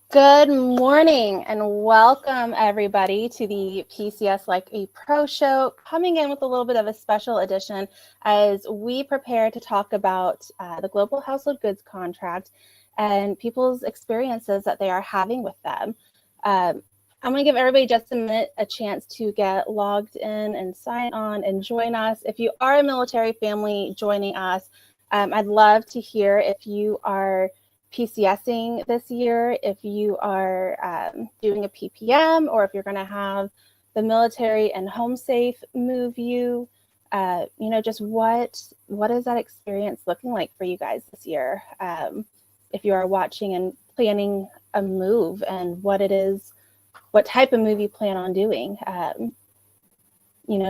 Good morning and welcome everybody to the PCS Like a Pro show, coming in with a little bit of a special edition as we prepare to talk about the global household goods contract and people's experiences that they are having with them. I'm going to give everybody just a minute, a chance to get logged in and sign on and join us. If you are a military family joining us, I'd love to hear if you are PCSing this year, if you are doing a PPM, or if you're going to have the military and home safe move you. Just what is that experience looking like for you guys this year? If you are watching and planning a move, and what type of move you plan on doing.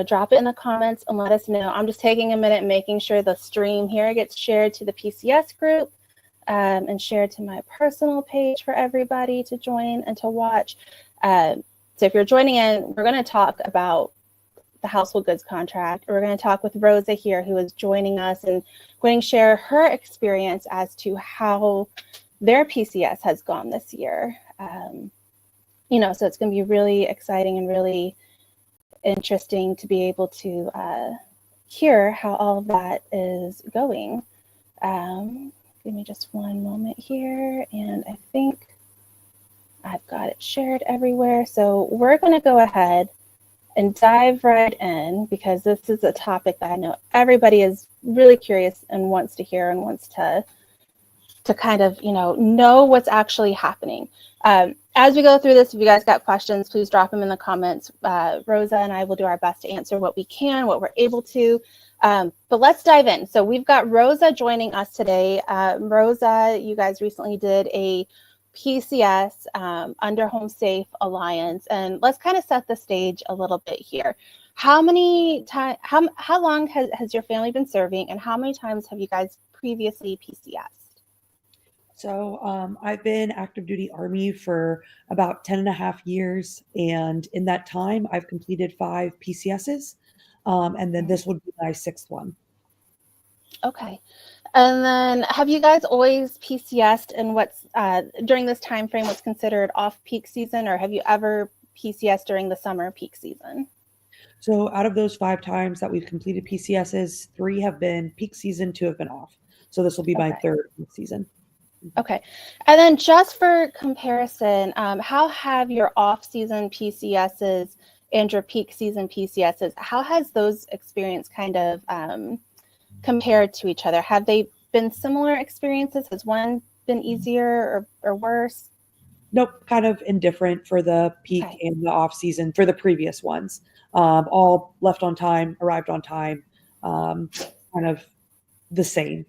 Drop it in the comments and let us know. I'm just taking a minute, making sure the stream here gets shared to the PCS group. And share to my personal page for everybody to join and to watch. So if you're joining in, we're going to talk about the household goods contract. We're going to talk with Rosa here, who is joining us and going to share her experience as to how their PCS has gone this year. So it's going to be really exciting and really interesting to be able to hear how all of that is going. Give me just one moment here, and I think I've got it shared everywhere. So we're going to go ahead and dive right in, because this is a topic that I know everybody is really curious and wants to hear and wants to kind of, know what's actually happening. As we go through this, if you guys got questions, please drop them in the comments. Rosa and I will do our best to answer what we can, what we're able to. But let's dive in. So we've got Rosa joining us today. Rosa, you guys recently did a PCS under Home Safe Alliance, and let's kind of set the stage a little bit here. How long has your family been serving, and how many times have you guys previously PCS'd? So I've been active duty Army for about 10 and a half years. And in that time, I've completed 5 PCSs. And then this would be my 6th one. Okay. And then have you guys always PCS'd in what's during this time frame what's considered off-peak season, or have you ever PCS'd during the summer peak season? So out of those 5 times that we've completed PCSs, 3 have been peak season, 2 have been off. So this will be my 3rd peak season. Okay. And then just for comparison, how have your off-season PCSs and your peak season PCSs, how has those experience kind of compared to each other? Have they been similar experiences? Has one been easier or worse? Nope, kind of indifferent for the peak and the off season for the previous ones. All left on time, arrived on time, kind of the same.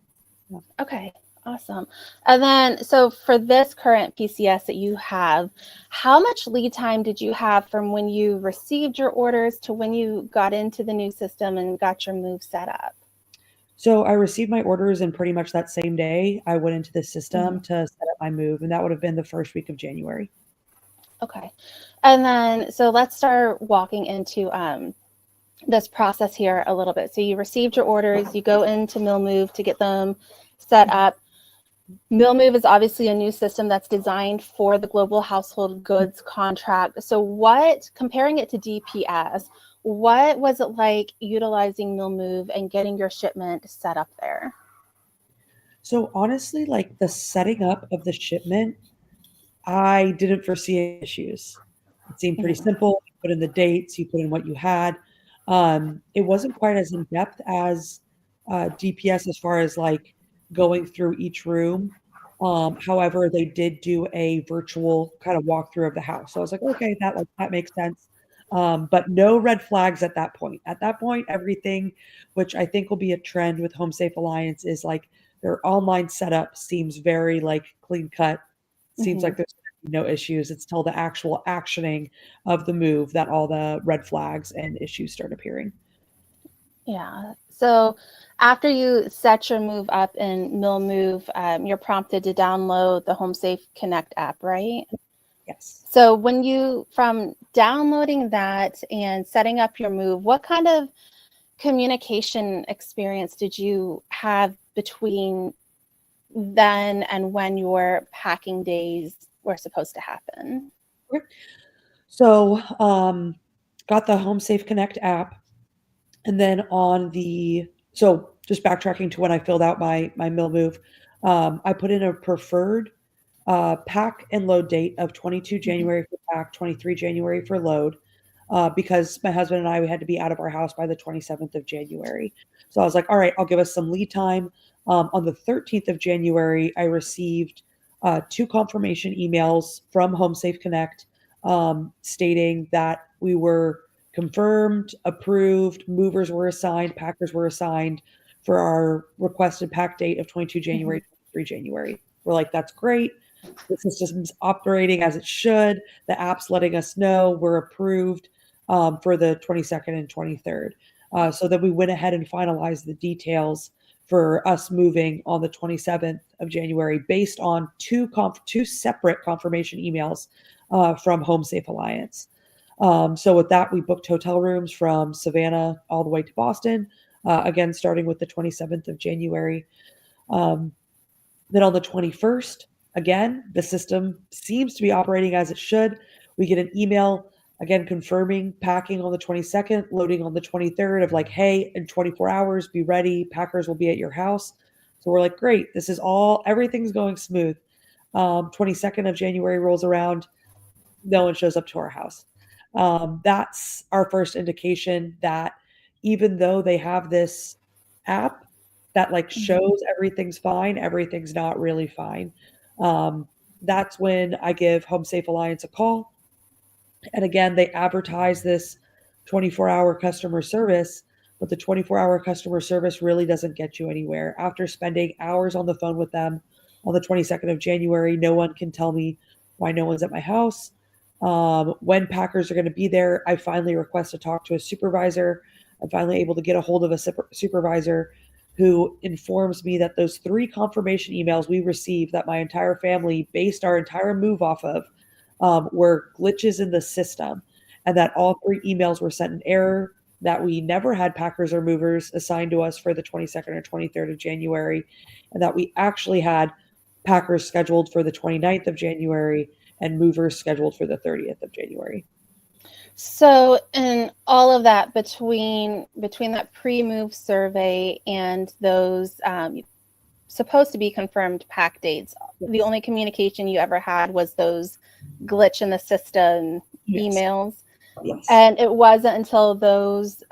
Yeah. Okay, awesome. And then, so for this current PCS that you have, how much lead time did you have from when you received your orders to when you got into the new system and got your move set up? So I received my orders, and pretty much that same day I went into the system to set up my move, and that would have been the first week of January. Okay. And then, so let's start walking into this process here a little bit. So you received your orders, you go into MillMove to get them set up. MillMove is obviously a new system that's designed for the global household goods contract. So comparing it to DPS, what was it like utilizing MillMove and getting your shipment set up there? So honestly, like the setting up of the shipment, I didn't foresee issues. It seemed pretty simple. You put in the dates, you put in what you had. It wasn't quite as in depth as DPS as far as like going through each room. However, they did do a virtual kind of walkthrough of the house. So I was like, okay, that makes sense. But no red flags at that point. At that point, everything, which I think will be a trend with Home Safe Alliance, is like their online setup seems very like clean cut. Seems like there's no issues. It's till the actual actioning of the move that all the red flags and issues start appearing. Yeah. So after you set your move up in MillMove, you're prompted to download the Home Safe Connect app, right? Yes. So from downloading that and setting up your move, what kind of communication experience did you have between then and when your packing days were supposed to happen. Okay. So, got the Home Safe Connect app, and then so just backtracking to when I filled out my mill move, I put in a preferred pack and load date of 22 January for pack, 23 January for load, because my husband and I, we had to be out of our house by the 27th of January. So I was like, all right, I'll give us some lead time. On the 13th of January, I received 2 confirmation emails from Home Safe Connect, stating that we were confirmed, approved, movers were assigned, packers were assigned for our requested pack date of 22 January, 23 January. We're like, that's great. The system's operating as it should. The app's letting us know we're approved for the 22nd and 23rd. So then we went ahead and finalized the details for us moving on the 27th of January based on two separate confirmation emails from Home Safe Alliance. So with that, we booked hotel rooms from Savannah all the way to Boston, again, starting with the 27th of January. Then on the 21st, again, the system seems to be operating as it should. We get an email, again, confirming packing on the 22nd, loading on the 23rd of like, hey, in 24 hours, be ready. Packers will be at your house. So we're like, great, this is everything's going smooth. 22nd of January rolls around, no one shows up to our house. That's our first indication that even though they have this app that like shows everything's fine, everything's not really fine. That's when I give Home Safe Alliance a call. And again, they advertise this 24-hour customer service, but the 24-hour customer service really doesn't get you anywhere. After spending hours on the phone with them on the 22nd of January, no one can tell me why no one's at my house. When packers are going to be there, I finally request to talk to a supervisor. I'm finally able to get a hold of a supervisor who informs me that those 3 confirmation emails we received that my entire family based our entire move off of were glitches in the system, and that all 3 emails were sent in error, that we never had packers or movers assigned to us for the 22nd or 23rd of January, and that we actually had packers scheduled for the 29th of January and movers scheduled for the 30th of January. So in all of that, between that pre-move survey and those supposed to be confirmed pack dates, the only communication you ever had was those glitch in the system emails. Yes. And it wasn't until those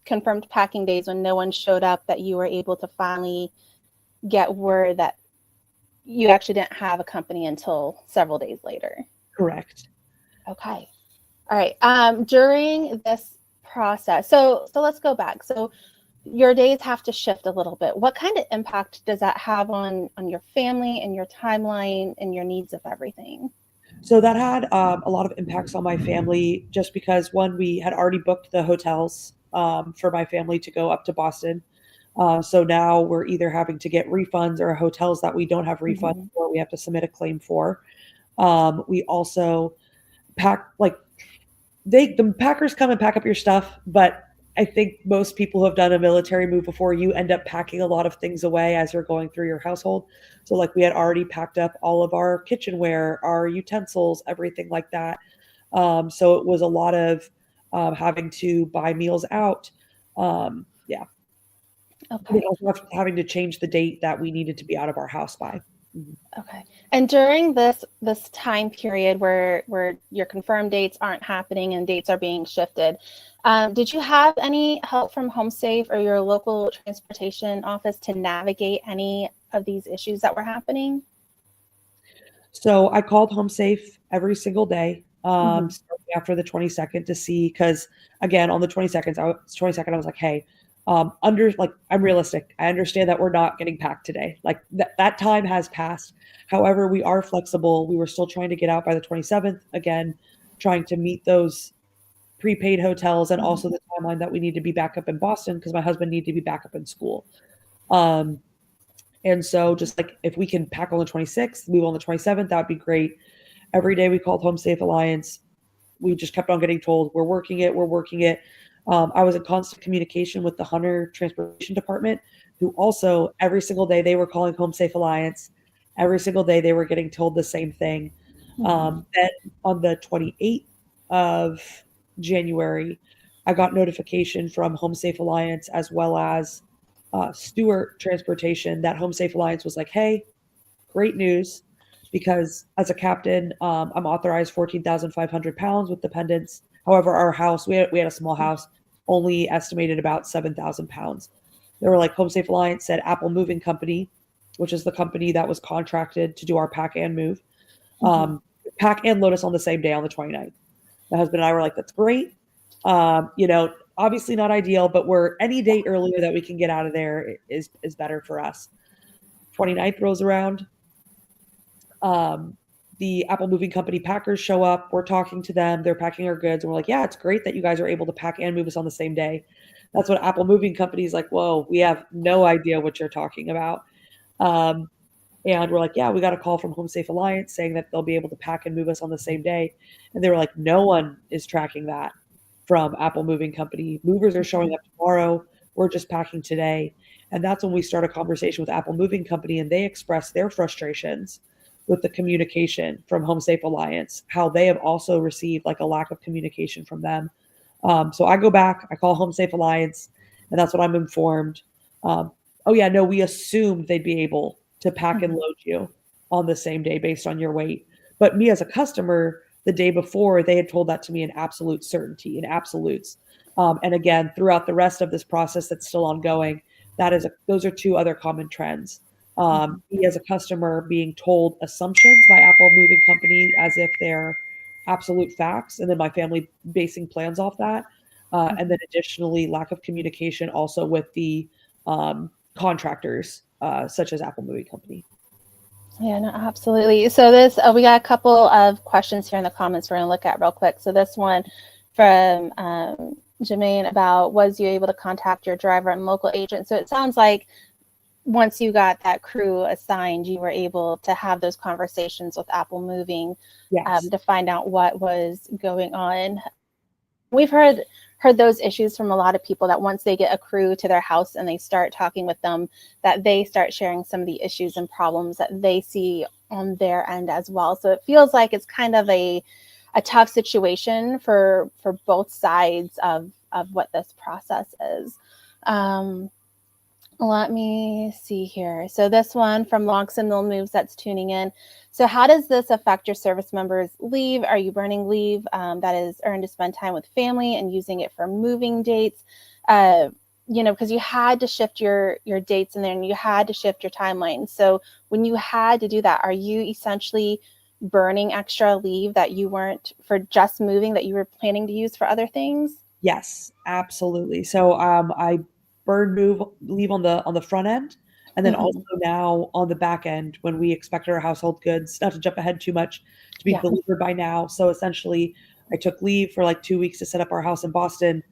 confirmed packing days when no one showed up that you were able to finally get word that you actually didn't have a company until several days later. Correct. Okay. All right. During this process, so let's go back. So your days have to shift a little bit. What kind of impact does that have on your family and your timeline and your needs of everything? So that had a lot of impacts on my family, just because one, we had already booked the hotels for my family to go up to Boston. So now we're either having to get refunds or hotels that we don't have refunds for, we have to submit a claim for. We also pack, like, the packers come and pack up your stuff, but I think most people who have done a military move before, you end up packing a lot of things away as you're going through your household. So like we had already packed up all of our kitchenware, our utensils, everything like that. So it was a lot of having to buy meals out. Yeah. Okay. Also having to change the date that we needed to be out of our house by. Okay. And during this time period where your confirmed dates aren't happening and dates are being shifted, did you have any help from HomeSafe or your local transportation office to navigate any of these issues that were happening? So I called HomeSafe every single day starting after the 22nd to see, because again, on the 22nd, I was like, hey, I'm realistic. I understand that we're not getting packed today. Like that time has passed. However, we are flexible. We were still trying to get out by the 27th, again, trying to meet those prepaid hotels and also the timeline that we need to be back up in Boston because my husband needed to be back up in school. And so just like if we can pack on the 26th, move on the 27th, that would be great. Every day we called Home Safe Alliance. We just kept on getting told, we're working it. I was in constant communication with the Hunter Transportation Department, who also every single day they were calling Home Safe Alliance, Every single day they were getting told the same thing. Then on the 28th of January, I got notification from Home Safe Alliance as well as Stewart Transportation that Home Safe Alliance was like, hey, great news, because as a captain, I'm authorized 14,500 pounds with dependents. However, our house, we had a small house, only estimated about 7,000 pounds. They were like, Home Safe Alliance said Apple Moving Company, which is the company that was contracted to do our pack and move, pack and load us on the same day on the 29th. My husband and I were like, that's great. Obviously not ideal, but we're any day earlier that we can get out of there is better for us. 29th rolls around. The Apple Moving Company packers show up. We're talking to them. They're packing our goods. And we're like, yeah, it's great that you guys are able to pack and move us on the same day. That's what Apple Moving Company is like, whoa, we have no idea what you're talking about. And we're like, yeah, we got a call from Home Safe Alliance saying that they'll be able to pack and move us on the same day. And they were like, no one is tracking that from Apple Moving Company. Movers are showing up tomorrow. We're just packing today. And that's when we start a conversation with Apple Moving Company, and they express their frustrations with the communication from Home Safe Alliance, how they have also received like a lack of communication from them. So I go back, I call Home Safe Alliance, and that's what I'm informed. Oh yeah, no, we assumed they'd be able to pack and load you on the same day based on your weight. But me as a customer, the day before, they had told that to me in absolute certainty, in absolutes. And again, throughout the rest of this process that's still ongoing, those are two other common trends. Me as a customer being told assumptions by Apple Moving Company as if they're absolute facts, and then my family basing plans off that. And then additionally, lack of communication also with the contractors, such as Apple Moving Company. Yeah, no, absolutely. So we got a couple of questions here in the comments we're going to look at real quick. So this one from Jermaine about, was you able to contact your driver and local agent? So it sounds like once you got that crew assigned, you were able to have those conversations with Apple Moving, yes, to find out what was going on. We've heard those issues from a lot of people, that once they get a crew to their house and they start talking with them, that they start sharing some of the issues and problems that they see on their end as well. So it feels like it's kind of a tough situation for both sides of what this process is. Let me see here. So this one from Lonks and Mill Moves that's tuning in. So how does this affect your service members' leave? Are you burning leave that is earned to spend time with family and using it for moving dates? Because you had to shift your dates, and then you had to shift your timeline. So when you had to do that, are you essentially burning extra leave that you weren't for just moving, that you were planning to use for other things? Yes, absolutely. So I burn leave on the front end, and then also now on the back end when we expect our household goods, not to jump ahead too much, to be delivered by now. So essentially I took leave for like 2 weeks to set up our house in Boston,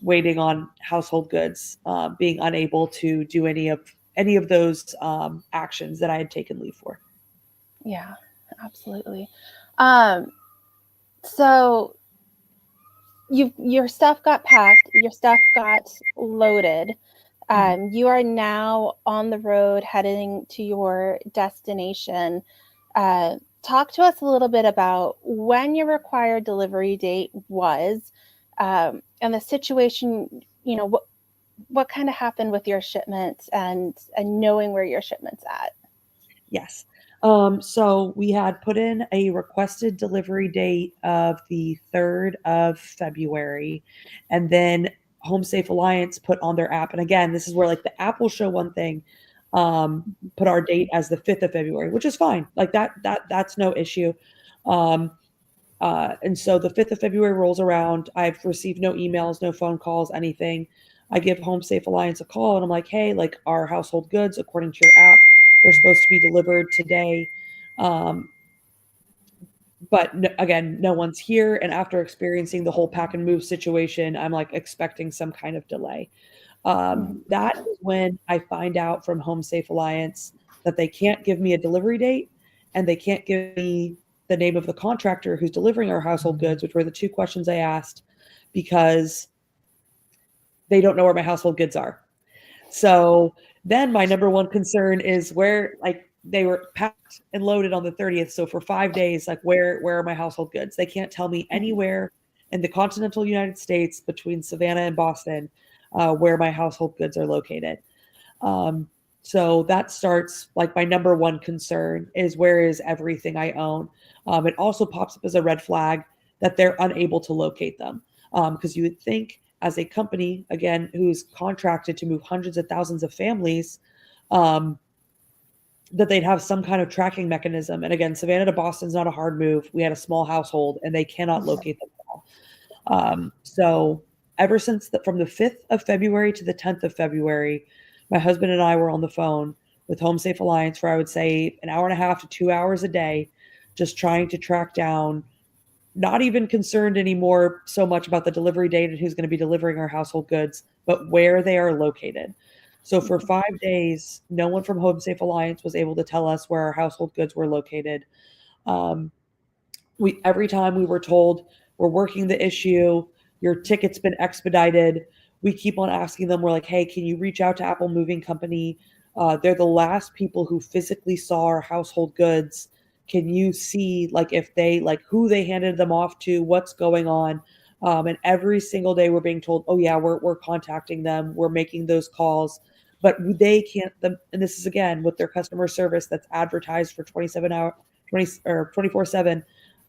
waiting on household goods, being unable to do any of those actions that I had taken leave for. Yeah, absolutely. So your stuff got packed, your stuff got loaded. You are now on the road heading to your destination. Talk to us a little bit about when your required delivery date was, and the situation, what kind of happened with your shipments and knowing where your shipment's at. Yes. So we had put in a requested delivery date of the 3rd of February, and then Home Safe Alliance put on their app. And again, this is where like the app will show one thing, put our date as the 5th of February, which is fine. Like that's no issue. And so the 5th of February rolls around. I've received no emails, no phone calls, anything. I give Home Safe Alliance a call, and I'm like, hey, like our household goods, according to your app, were supposed to be delivered today. But again, no one's here. And after experiencing the whole pack and move situation, I'm like expecting some kind of delay. That is when I find out from Home Safe Alliance that they can't give me a delivery date, and they can't give me the name of the contractor who's delivering our household goods, which were the 2 questions I asked, because they don't know where my household goods are. So then my number one concern is where, like, they were packed and loaded on the 30th. So for 5 days, like where are my household goods? They can't tell me anywhere in the continental United States between Savannah and Boston where my household goods are located. So that starts like my number one concern is where is everything I own? It also pops up as a red flag that they're unable to locate them. Because you would think as a company, again, who's contracted to move hundreds of thousands of families, that they'd have some kind of tracking mechanism. And again, Savannah to Boston's not a hard move. We had a small household and they cannot locate them all. So ever since from the 5th of February to the 10th of February, my husband and I were on the phone with Home Safe Alliance for, I would say, an hour and a half to 2 hours a day, just trying to track down, not even concerned anymore so much about the delivery date and who's going to be delivering our household goods, but where they are located. So for 5 days, no one from Home Safe Alliance was able to tell us where our household goods were located. Every time we were told, we're working the issue, your ticket's been expedited, we keep on asking them, we're like, hey, can you reach out to Apple Moving Company? They're the last people who physically saw our household goods. Can you see like if they like who they handed them off to, what's going on? And every single day we're being told, oh yeah, we're contacting them, we're making those calls, but they can't. And this is again with their customer service that's advertised for 27-hour, 20 or 24/7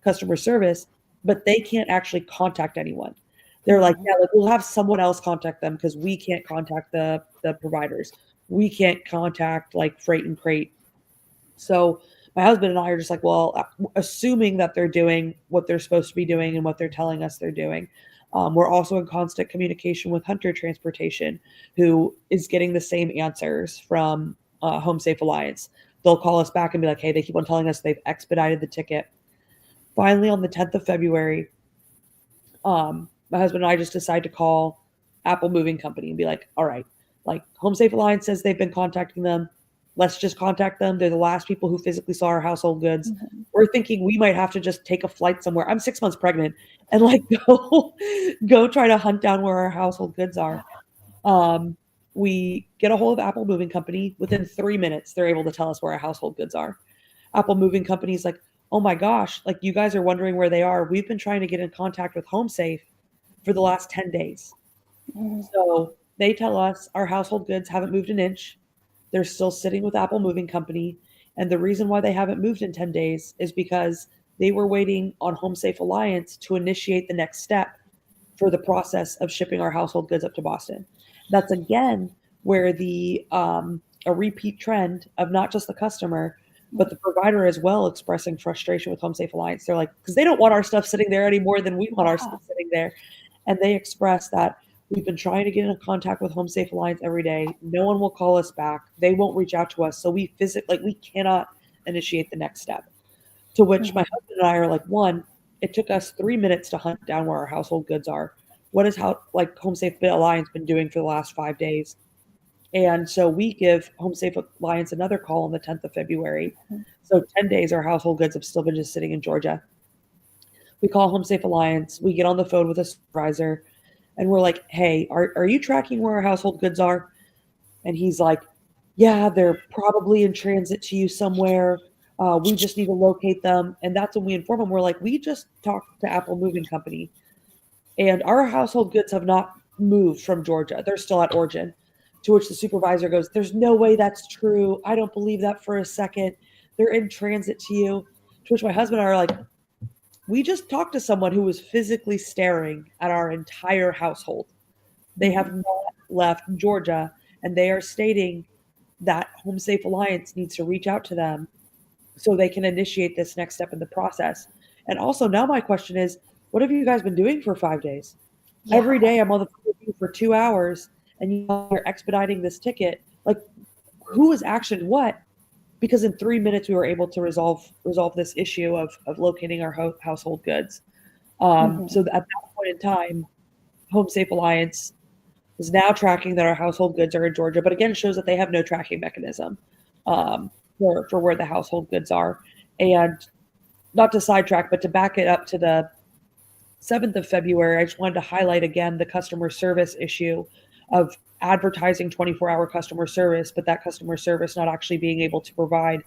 customer service, but they can't actually contact anyone. They're like, yeah, like we'll have someone else contact them because we can't contact the providers. We can't contact like Freight and Crate. So my husband and I are just like, well, assuming that they're doing what they're supposed to be doing and what they're telling us they're doing. We're also in constant communication with Hunter Transportation, who is getting the same answers from Home Safe Alliance. They'll call us back and be like, hey, they keep on telling us they've expedited the ticket. Finally, on the 10th of February, my husband and I just decided to call Apple Moving Company and be like, all right, like Home Safe Alliance says they've been contacting them. Let's just contact them. They're the last people who physically saw our household goods. We're thinking we might have to just take a flight somewhere. I'm 6 months pregnant and like go try to hunt down where our household goods are. We get a hold of Apple Moving Company. Within 3 minutes, they're able to tell us where our household goods are. Apple Moving Company is like, oh my gosh, like you guys are wondering where they are. We've been trying to get in contact with Home Safe for the last 10 days. So they tell us our household goods haven't moved an inch. They're still sitting with Apple Moving Company. And the reason why they haven't moved in 10 days is because they were waiting on Home Safe Alliance to initiate the next step for the process of shipping our household goods up to Boston. That's again where the a repeat trend of not just the customer, but the provider as well expressing frustration with Home Safe Alliance. They're like, because they don't want our stuff sitting there any more than we want our stuff sitting there. And they express that we've been trying to get in contact with Home Safe Alliance every day. No one will call us back. They won't reach out to us. So we cannot initiate the next step. To which my husband and I are like, one, it took us 3 minutes to hunt down where our household goods are. What is Home Safe Alliance been doing for the last 5 days? And so we give Home Safe Alliance another call on the 10th of February. So 10 days our household goods have still been just sitting in Georgia. We call Home Safe Alliance. We get on the phone with a supervisor and we're like, hey, are you tracking where our household goods are? And he's like, yeah, they're probably in transit to you somewhere. We just need to locate them. And that's when we inform them. We're like, we just talked to Apple Moving Company and our household goods have not moved from Georgia. They're still at origin. To which the supervisor goes, there's no way that's true. I don't believe that for a second. They're in transit to you. To which my husband and I are like, we just talked to someone who was physically staring at our entire household. They have not left Georgia, and they are stating that Home Safe Alliance needs to reach out to them so they can initiate this next step in the process. And also now my question is, what have you guys been doing for 5 days? Yeah. Every day I'm on the phone with you for 2 hours and you're expediting this ticket. Like, who has actioned what? Because in 3 minutes we were able to resolve this issue of locating our household goods. So at that point in time, Home Safe Alliance is now tracking that our household goods are in Georgia, but again, shows that they have no tracking mechanism for where the household goods are. And not to sidetrack, but to back it up to the 7th of February, I just wanted to highlight again the customer service issue of advertising 24-hour customer service, but that customer service not actually being able to provide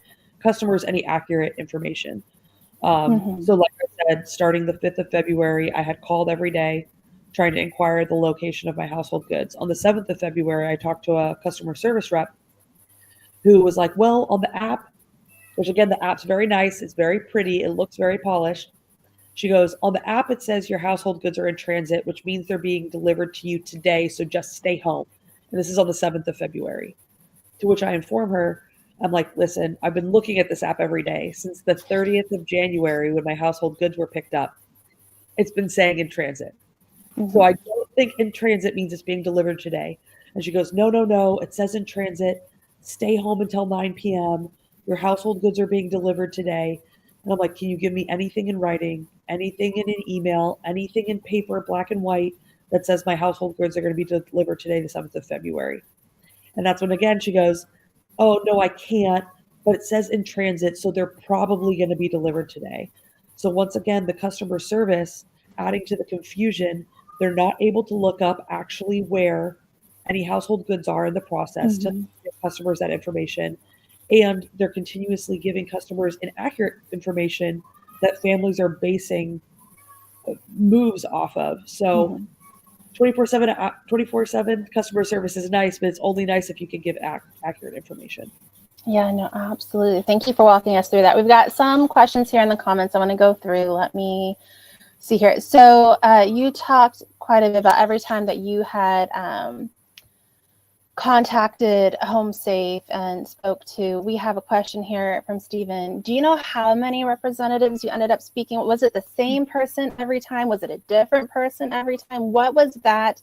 customers any accurate information. Mm-hmm. So like I said, starting the 5th of February, I had called every day trying to inquire the location of my household goods. On the 7th of February, I talked to a customer service rep who was like, well, on the app, which again, the app's very nice. It's very pretty. It looks very polished. She goes, on the app, it says your household goods are in transit, which means they're being delivered to you today. So just stay home. And this is on the 7th of February. To which I inform her, I'm like, listen, I've been looking at this app every day since the 30th of January when my household goods were picked up. It's been saying in transit. So I don't think in transit means it's being delivered today. And she goes, no, no, no. It says in transit. Stay home until 9 p.m. Your household goods are being delivered today. And I'm like, can you give me anything in writing, anything in an email, anything in paper, black and white, that says my household goods are going to be delivered today, the 7th of February? And that's when, again, she goes, oh, no, I can't. But it says in transit, so they're probably going to be delivered today. So once again, the customer service, adding to the confusion, they're not able to look up actually where any household goods are in the process to give customers that information. And they're continuously giving customers inaccurate information that families are basing moves off of. So 24/7 customer service is nice, but it's only nice if you can give accurate information. Yeah, no, absolutely. Thank you for walking us through that. We've got some questions here in the comments I want to go through. Let me see here. So you talked quite a bit about every time that you had contacted HomeSafe and spoke to. We have a question here from Stephen. Do you know how many representatives you ended up speaking? Was it the same person every time? Was it a different person every time? What was that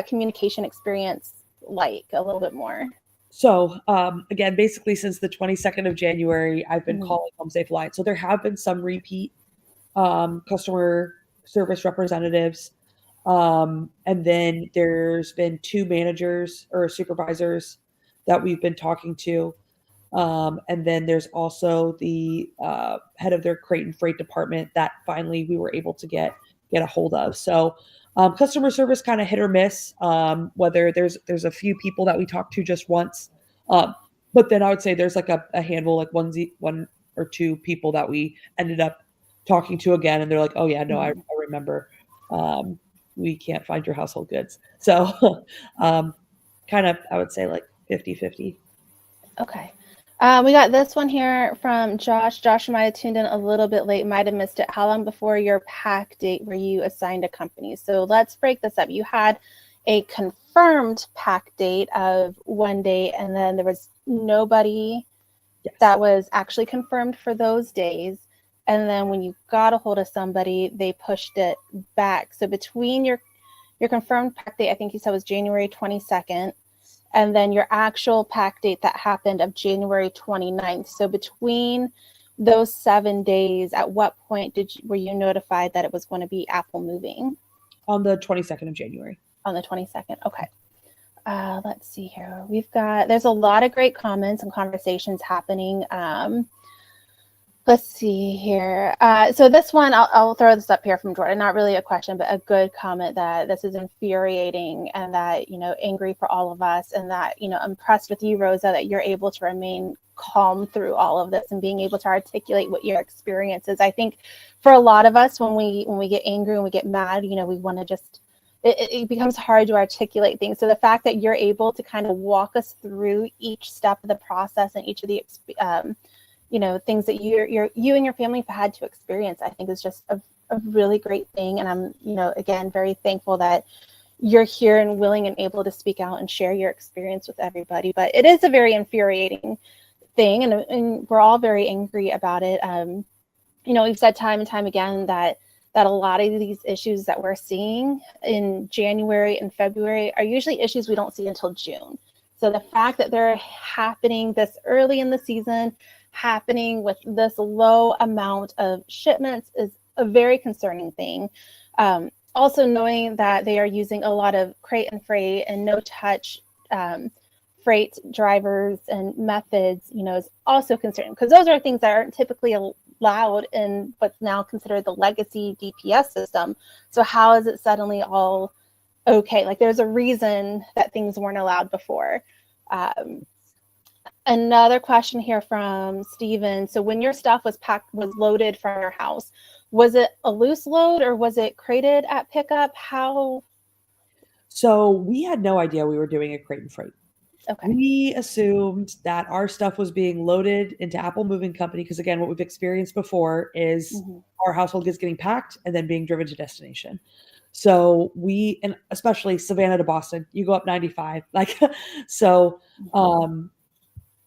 communication experience like? A little bit more. So again, basically since the 22nd of January, I've been calling HomeSafe line. So there have been some repeat customer service representatives. And then there's been 2 managers or supervisors that we've been talking to. And then there's also the head of their crate and freight department that finally we were able to get a hold of. So customer service kind of hit or miss, whether there's a few people that we talked to just once. But then I would say there's like a handful, like one or two people that we ended up talking to again. And they're like, oh yeah, no, I remember. We can't find your household goods. So kind of, I would say like 50-50. Okay. We got this one here from Josh. Josh might have tuned in a little bit late, might have missed it. How long before your pack date were you assigned a company? So let's break this up. You had a confirmed pack date of one day, and then there was nobody that was actually confirmed for those days. And then when you got a hold of somebody, they pushed it back. So between your confirmed pack date, I think you said was January 22nd, and then your actual pack date that happened of January 29th. So between those 7 days, at what point were you notified that it was going to be Apple moving? On the 22nd of January. On the 22nd. Okay. Let's see here. There's a lot of great comments and conversations happening. Let's see here. So this one, I'll throw this up here from Jordan. Not really a question, but a good comment that this is infuriating and that, angry for all of us, and that, I'm impressed with you, Rosa, that you're able to remain calm through all of this and being able to articulate what your experience is. I think for a lot of us, when we get angry and we get mad, we want to just, it becomes hard to articulate things. So the fact that you're able to kind of walk us through each step of the process and each of the things that you and your family have had to experience, I think is just a really great thing. And I'm, again, very thankful that you're here and willing and able to speak out and share your experience with everybody. But it is a very infuriating thing, and we're all very angry about it. We've said time and time again that a lot of these issues that we're seeing in January and February are usually issues we don't see until June. So the fact that they're happening this early in the season, happening with this low amount of shipments, is a very concerning thing. Also knowing that they are using a lot of crate and freight and no touch freight drivers and methods, is also concerning, because those are things that aren't typically allowed in what's now considered the legacy DPS system. So how is it suddenly all okay? Like, there's a reason that things weren't allowed before. Another question here from Steven. So when your stuff was loaded from your house, was it a loose load or was it crated at pickup? How? So we had no idea we were doing a crate and freight. Okay. We assumed that our stuff was being loaded into Apple Moving Company because, again, what we've experienced before is our household goods getting packed and then being driven to destination. So and especially Savannah to Boston, you go up 95. So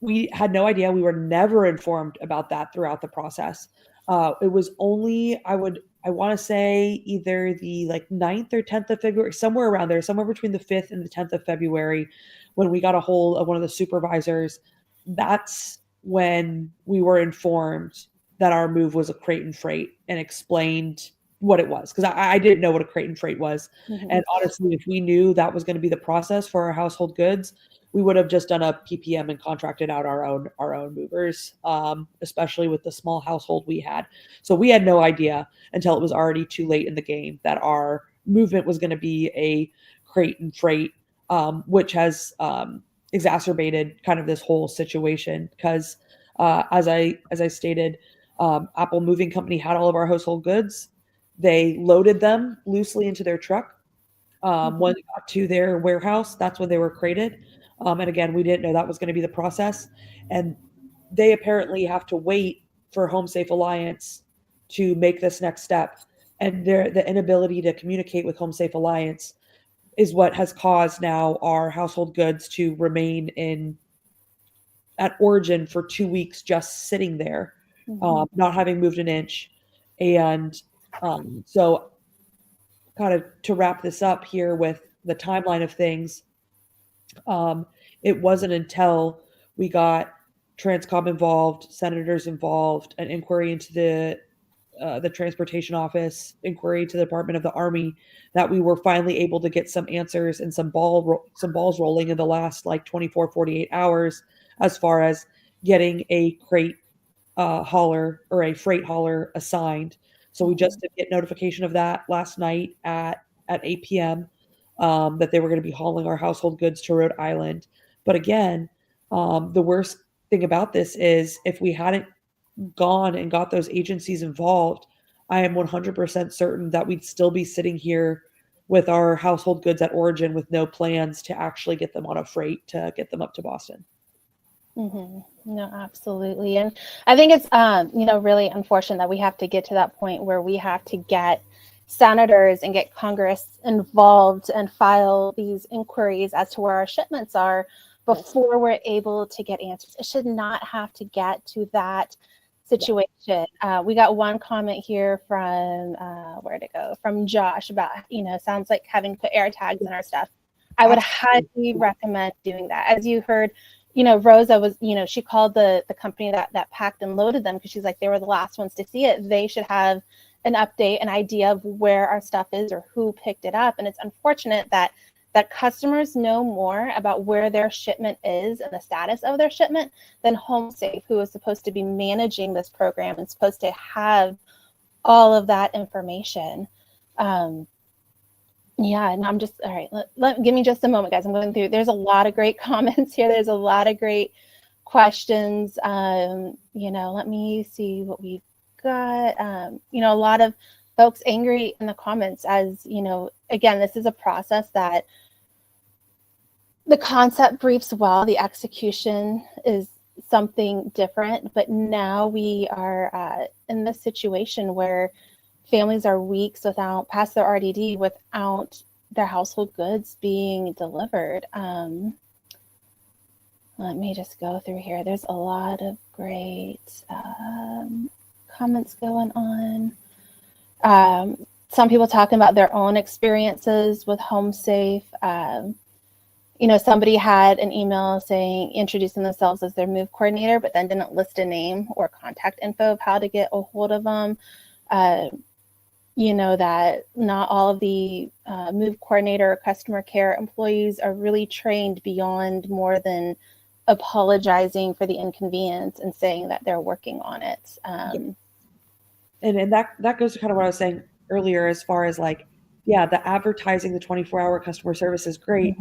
we had no idea. We were never informed about that throughout the process. It was only, I want to say either the 9th or 10th of February, somewhere around there, somewhere between the 5th and the 10th of February, when we got a hold of one of the supervisors. That's when we were informed that our move was a crate and freight and explained what it was. Because I didn't know what a crate and freight was. And honestly, if we knew that was going to be the process for our household goods, we would have just done a PPM and contracted out our own movers, especially with the small household we had. So we had no idea until it was already too late in the game that our movement was going to be a crate and freight, which has exacerbated kind of this whole situation because, as I stated, Apple Moving Company had all of our household goods. They loaded them loosely into their truck. When they got to their warehouse, that's when they were crated. And again, we didn't know that was going to be the process. And they apparently have to wait for Home Safe Alliance to make this next step. And the inability to communicate with Home Safe Alliance is what has caused now our household goods to remain at origin for 2 weeks, just sitting there, not having moved an inch. And so kind of to wrap this up here with the timeline of things, it wasn't until we got Transcom involved, senators involved, an inquiry into the transportation office, inquiry to the Department of the Army, that we were finally able to get some answers and some balls rolling in the last 24, 48 hours as far as getting a crate hauler or a freight hauler assigned. So we just did get notification of that last night at 8 p.m. That they were going to be hauling our household goods to Rhode Island. But again, the worst thing about this is if we hadn't gone and got those agencies involved, I am 100% certain that we'd still be sitting here with our household goods at origin with no plans to actually get them on a freight to get them up to Boston. No, absolutely. And I think it's, really unfortunate that we have to get to that point where we have to get senators and get Congress involved and file these inquiries as to where our shipments are before we're able to get answers. It should not have to get to that situation. We got one comment here from, where'd it go? From Josh about, sounds like having to put air tags in our stuff. I would highly recommend doing that. As you heard, Rosa was, she called the company that packed and loaded them because she's like, they were the last ones to see it. They should have an update, an idea of where our stuff is or who picked it up. And it's unfortunate that customers know more about where their shipment is and the status of their shipment than HomeSafe, who is supposed to be managing this program and supposed to have all of that information. Yeah, and I'm just, all right, give me just a moment, guys. I'm going through, there's a lot of great comments here. There's a lot of great questions. Let me see what we've got. A lot of folks angry in the comments as, again, this is a process that the concept briefs well, the execution is something different, but now we are in this situation where families are weeks past their RDD without their household goods being delivered. Let me just go through here. There's a lot of great comments going on. Some people talking about their own experiences with HomeSafe. Somebody had an email saying, introducing themselves as their move coordinator, but then didn't list a name or contact info of how to get a hold of them. That not all of the move coordinator or customer care employees are really trained beyond more than apologizing for the inconvenience and saying that they're working on it. And that goes to kind of what I was saying earlier, as far as the advertising, the 24-hour customer service is great.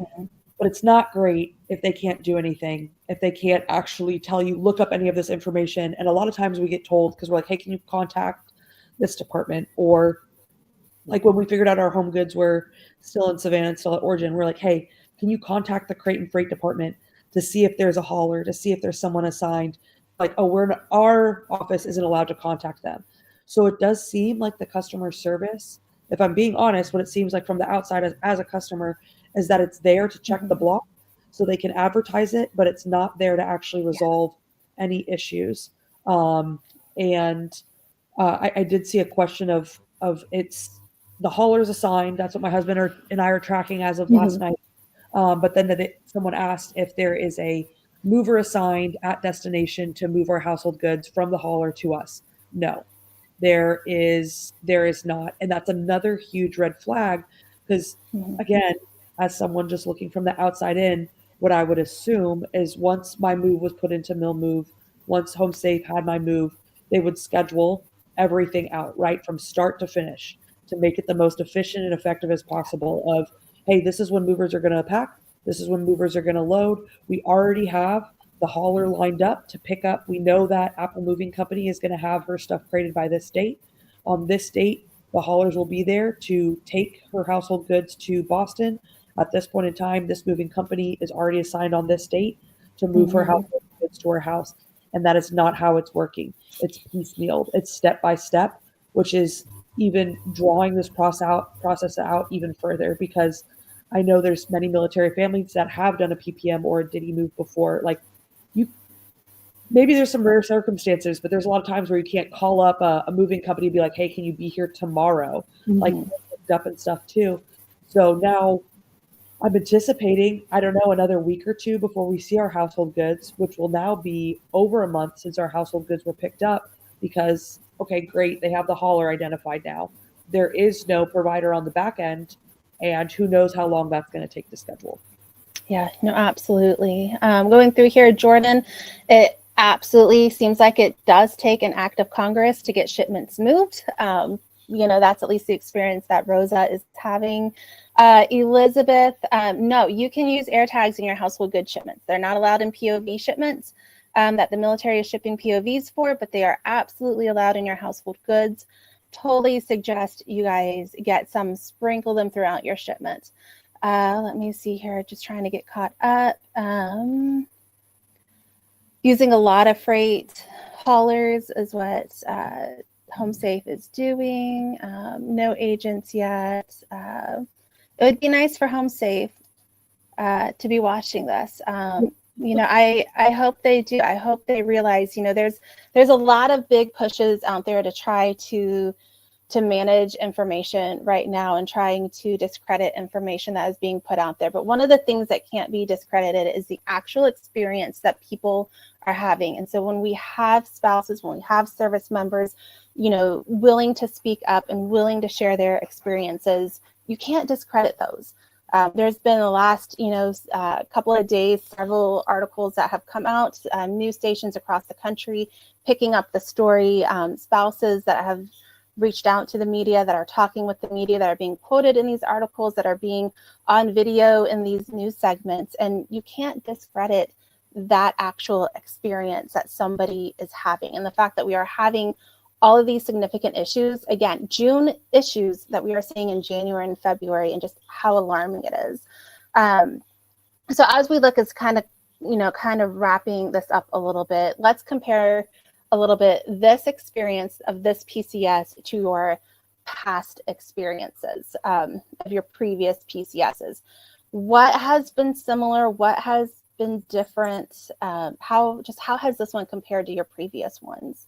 but it's not great if they can't do anything, if they can't actually tell you, look up any of this information. And a lot of times we get told, because we're like, hey, can you contact this department? Or like when we figured out our home goods were still in Savannah and still at Origin, we're like, hey, can you contact the crate and freight department to see if there's a hauler, to see if there's someone assigned? Like, oh, our office isn't allowed to contact them. So it does seem like the customer service, if I'm being honest, what it seems like from the outside as a customer is that it's there to check the block so they can advertise it, but it's not there to actually resolve any issues. And I did see a question of it's the haulers assigned. That's what my husband and I are tracking as of last night. But then someone asked if there is a mover assigned at destination to move our household goods from the hauler to us. No, there is not, and that's another huge red flag because again, as someone just looking from the outside in, what I would assume is once my move was put into Mill Move, once Home Safe had my move, they would schedule everything out right from start to finish to make it the most efficient and effective as possible of, hey, this is when movers are going to pack, this is when movers are going to load. We already have the hauler lined up to pick up. We know that Apple Moving Company is going to have her stuff crated by this date. On this date, the haulers will be there to take her household goods to Boston. At this point in time, this moving company is already assigned on this date to move her household goods to her house. And that is not how it's working. It's piecemealed. It's step by step, which is even drawing this process out even further because I know there's many military families that have done a PPM or a Diddy move before. Like you, maybe there's some rare circumstances, but there's a lot of times where you can't call up a moving company and be like, hey, can you be here tomorrow? Like picked up and stuff too. So now I'm anticipating, I don't know, another week or two before we see our household goods, which will now be over a month since our household goods were picked up because, okay, great, they have the hauler identified now. There is no provider on the back end, and who knows how long that's going to take to schedule. Yeah, no, absolutely. Going through here, Jordan, it absolutely seems like it does take an act of Congress to get shipments moved. That's at least the experience that Rosa is having. Elizabeth, no, you can use air tags in your household goods shipments. They're not allowed in POV shipments that the military is shipping POVs for, but they are absolutely allowed in your household goods. Totally suggest you guys get some, sprinkle them throughout your shipment. Let me see here, just trying to get caught up. Using a lot of freight haulers is what Home Safe is doing. No agents yet. It would be nice for Home Safe to be watching this. I hope they do. I hope they realize, there's a lot of big pushes out there to try to manage information right now and trying to discredit information that is being put out there. But one of the things that can't be discredited is the actual experience that people are having. And so when we have spouses, when we have service members, willing to speak up and willing to share their experiences, you can't discredit those. There's been the last, couple of days, several articles that have come out, news stations across the country picking up the story, spouses that have reached out to the media, that are talking with the media, that are being quoted in these articles, that are being on video in these news segments. And you can't discredit that actual experience that somebody is having. And the fact that we are having all of these significant issues, again, June issues that we are seeing in January and February, and just how alarming it is. So as we look, as kind of wrapping this up a little bit, let's compare a little bit this experience of this PCS to your past experiences of your previous PCSs. What has been similar? What has been different? How has this one compared to your previous ones?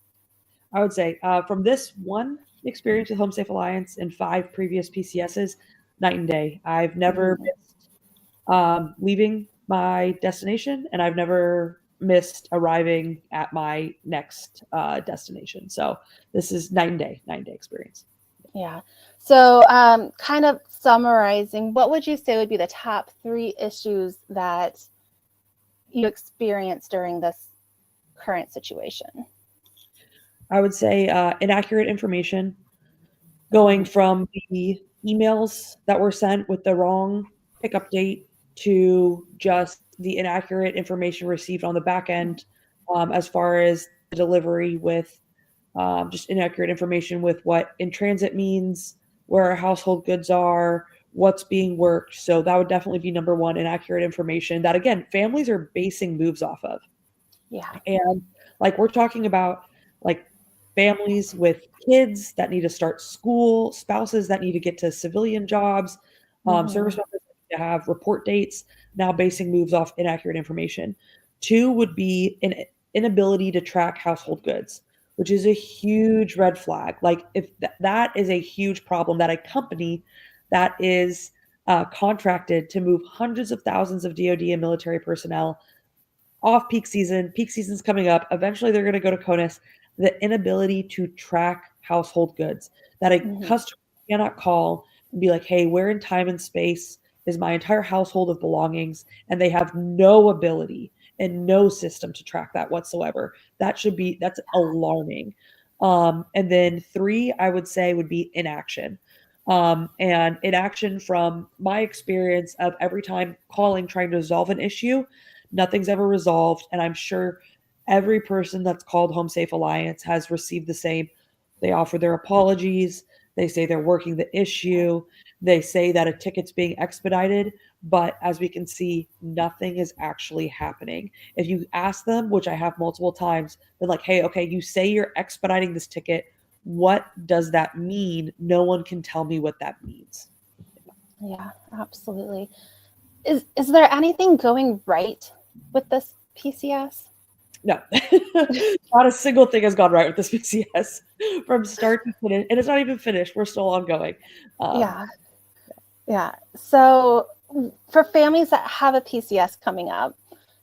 I would say from this one experience with Home Safe Alliance and 5 previous PCSs, night and day. I've never missed leaving my destination, and I've never missed arriving at my next destination. So this is night and day experience. Yeah. So kind of summarizing, what would you say would be the top 3 issues that you experienced during this current situation? I would say inaccurate information, going from the emails that were sent with the wrong pickup date to just the inaccurate information received on the back end, as far as the delivery with just inaccurate information with what in transit means, where our household goods are, what's being worked. So that would definitely be number one, inaccurate information that, again, families are basing moves off of. Yeah. And like we're talking about, like families with kids that need to start school, spouses that need to get to civilian jobs, service members that need to have report dates, now basing moves off inaccurate information. Two would be an inability to track household goods, which is a huge red flag. Like if that is a huge problem, that a company that is contracted to move hundreds of thousands of DoD and military personnel off peak season. Peak season's coming up. Eventually, they're going to go to CONUS. The inability to track household goods, that a customer cannot call and be like, hey, where in time and space is my entire household of belongings? And they have no ability and no system to track that whatsoever. That's alarming. And then three, I would say, would be inaction. And inaction, from my experience of every time calling, trying to resolve an issue, nothing's ever resolved. And I'm sure every person that's called Home Safe Alliance has received the same. They offer their apologies. They say they're working the issue. They say that a ticket's being expedited. But as we can see, nothing is actually happening. If you ask them, which I have multiple times, they're like, hey, okay, you say you're expediting this ticket. What does that mean? No one can tell me what that means. Yeah, absolutely. Is there anything going right with this PCS? No, not a single thing has gone right with this PCS from start to finish, and it's not even finished. We're still ongoing. Yeah. So for families that have a PCS coming up,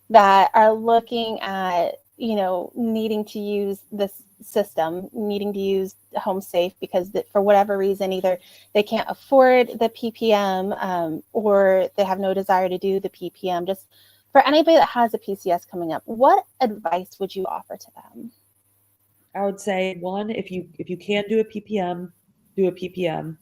that are looking at, needing to use this system, needing to use Home Safe because for whatever reason, either they can't afford the PPM or they have no desire to do the PPM. Just for anybody that has a PCS coming up, what advice would you offer to them? I would say, one, if you can do a PPM, do a PPM.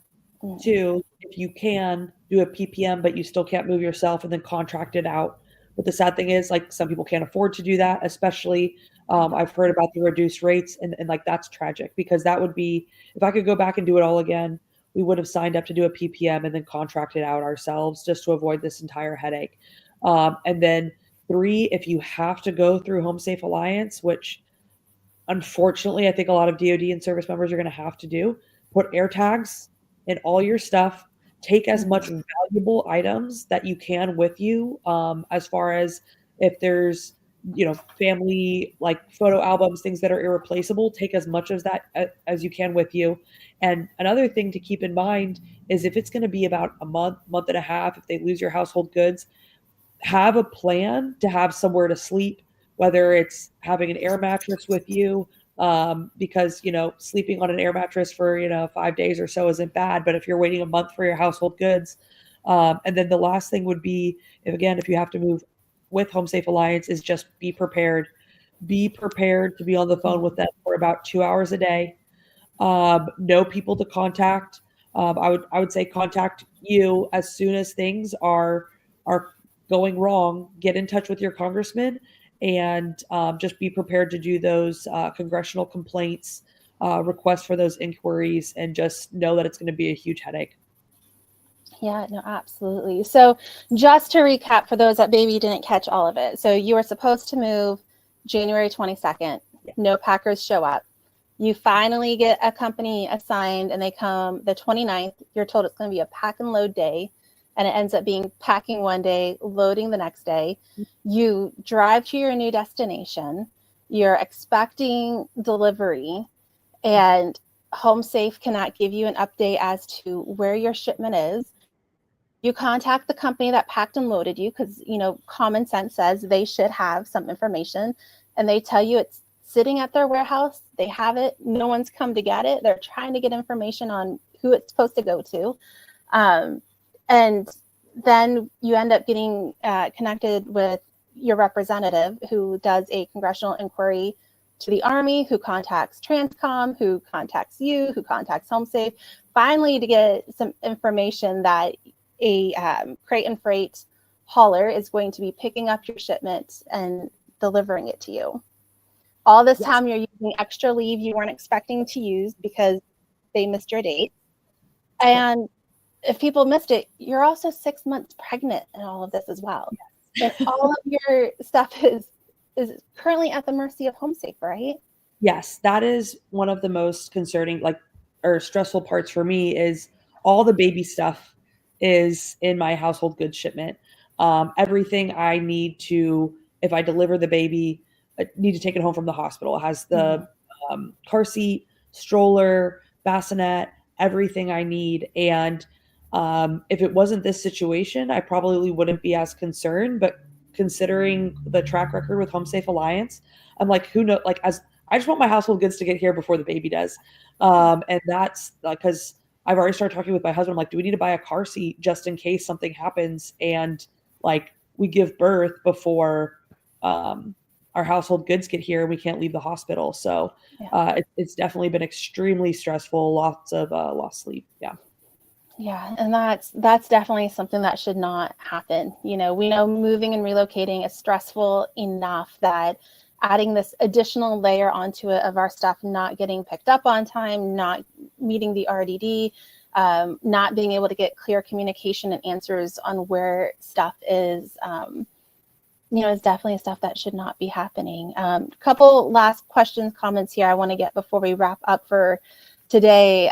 Two, if you can do a PPM but you still can't move yourself, and then contract it out. But the sad thing is, like, some people can't afford to do that, especially I've heard about the reduced rates, and like that's tragic, because that would be, if I could go back and do it all again, we would have signed up to do a PPM and then contract it out ourselves just to avoid this entire headache. And then three, if you have to go through Home Safe Alliance, which unfortunately I think a lot of DoD and service members are going to have to do, put air tags in all your stuff. Take as much valuable items that you can with you, as far as if there's, family, like photo albums, things that are irreplaceable, take as much of that as you can with you. And another thing to keep in mind is, if it's going to be about a month and a half, if they lose your household goods, have a plan to have somewhere to sleep, whether it's having an air mattress with you, because sleeping on an air mattress for 5 days or so isn't bad, but if you're waiting a month for your household goods, and then the last thing would be, if you have to move with Home Safe Alliance, is just be prepared to be on the phone with them for about 2 hours a day. Know people to contact. I would say contact you as soon as things are going wrong. Get in touch with your congressman, and just be prepared to do those congressional complaints, requests for those inquiries, and just know that it's going to be a huge headache. Yeah, no, absolutely. So just to recap for those that maybe didn't catch all of it. So you were supposed to move January 22nd. Yeah. No packers show up. You finally get a company assigned, and they come the 29th. You're told it's going to be a pack and load day, and it ends up being packing one day, loading the next day. You drive to your new destination. You're expecting delivery, and Home Safe cannot give you an update as to where your shipment is. You contact the company that packed and loaded you, because common sense says they should have some information, and they tell you it's sitting at their warehouse. They have it. No one's come to get it. They're trying to get information on who it's supposed to go to. And then you end up getting connected with your representative, who does a congressional inquiry to the Army, who contacts Transcom, who contacts you, who contacts Home Safe, finally to get some information that a crate and freight hauler is going to be picking up your shipment and delivering it to you. All this time you're using extra leave you weren't expecting to use because they missed your date. And if people missed it, you're also 6 months pregnant in all of this as well. And all of your stuff is currently at the mercy of HomeSafe, right? Yes, that is one of the most concerning, or stressful parts for me is all the baby stuff is in my household goods shipment. Everything I need to, if I deliver the baby, I need to take it home from the hospital. It has the car seat, stroller, bassinet, everything I need. And if it wasn't this situation, I probably wouldn't be as concerned. But considering the track record with Home Safe Alliance, I'm like, who knows? Like, as I just want my household goods to get here before the baby does. And that's because I've already started talking with my husband. I'm like, do we need to buy a car seat just in case something happens and like we give birth before our household goods get here and we can't leave the hospital? So it's definitely been extremely stressful. Lots of lost sleep. Yeah. Yeah, and that's definitely something that should not happen. You know, we know moving and relocating is stressful enough that adding this additional layer onto it of our stuff not getting picked up on time, not meeting the RDD, not being able to get clear communication and answers on where stuff is, is definitely stuff that should not be happening. Couple last questions, comments here I want to get before we wrap up for today.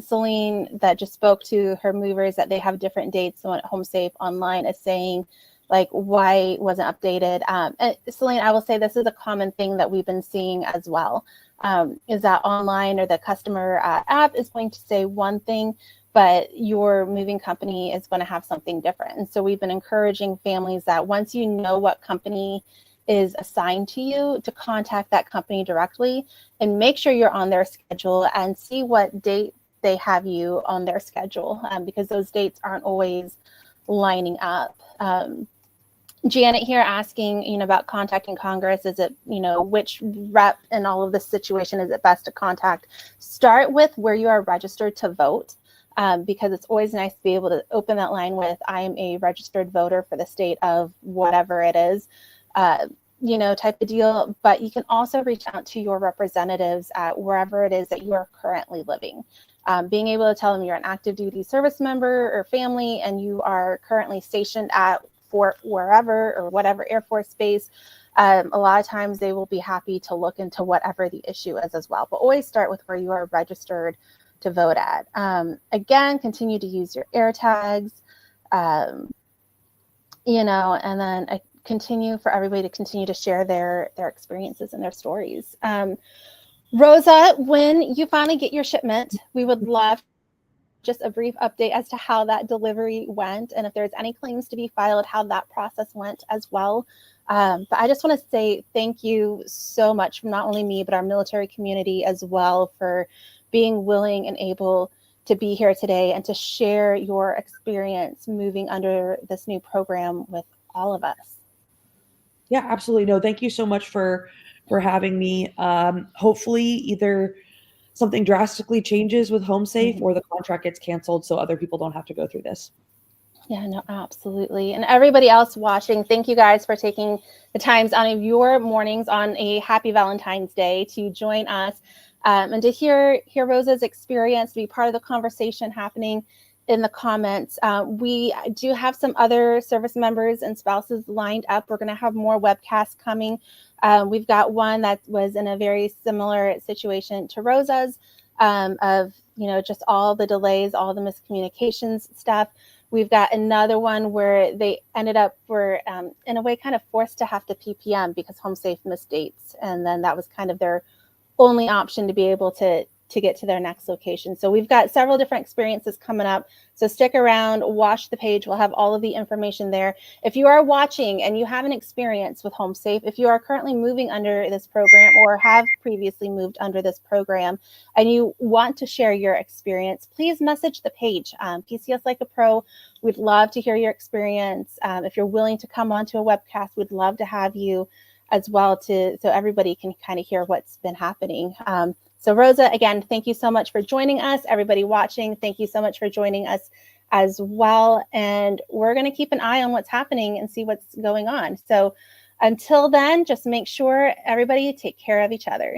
Celine, that just spoke to her movers that they have different dates. So at HomeSafe Online is saying, like, why wasn't updated? And Celine, I will say this is a common thing that we've been seeing as well, is that online or the customer app is going to say one thing, but your moving company is going to have something different. And so we've been encouraging families that once you know what company is assigned to you, to contact that company directly and make sure you're on their schedule and see what date they have you on their schedule, because those dates aren't always lining up. Janet here asking, about contacting Congress. Is it, which rep in all of this situation is it best to contact? Start with where you are registered to vote, because it's always nice to be able to open that line with, I am a registered voter for the state of whatever it is, type of deal. But you can also reach out to your representatives at wherever it is that you are currently living. Being able to tell them you're an active duty service member or family and you are currently stationed at Fort wherever or whatever Air Force base, a lot of times they will be happy to look into whatever the issue is as well. But always start with where you are registered to vote at. Again, continue to use your air tags, and then continue for everybody to continue to share their experiences and their stories. Rosa, when you finally get your shipment, we would love just a brief update as to how that delivery went, and if there's any claims to be filed, how that process went as well. But I just want to say thank you so much from not only me, but our military community as well for being willing and able to be here today and to share your experience moving under this new program with all of us. Yeah, absolutely. No, thank you so much for having me. Hopefully either something drastically changes with HomeSafe or the contract gets canceled so other people don't have to go through this. Yeah, no, absolutely. And everybody else watching, thank you guys for taking the times out of your mornings on a happy Valentine's Day to join us and to hear Rosa's experience, to be part of the conversation happening in the comments. We do have some other service members and spouses lined up. We're going to have more webcasts coming. We've got one that was in a very similar situation to Rosa's, of just all the delays, all the miscommunications stuff. We've got another one where they ended up in a way kind of forced to have to PPM because HomeSafe missed dates, and then that was kind of their only option to be able to get to their next location. So we've got several different experiences coming up. So stick around, watch the page. We'll have all of the information there. If you are watching and you have an experience with HomeSafe, if you are currently moving under this program or have previously moved under this program and you want to share your experience, please message the page, PCS Like a Pro. We'd love to hear your experience. If you're willing to come onto a webcast, we'd love to have you as well so everybody can kind of hear what's been happening. So Rosa, again, thank you so much for joining us. Everybody watching, thank you so much for joining us as well. And we're going to keep an eye on what's happening and see what's going on. So until then, just make sure everybody take care of each other.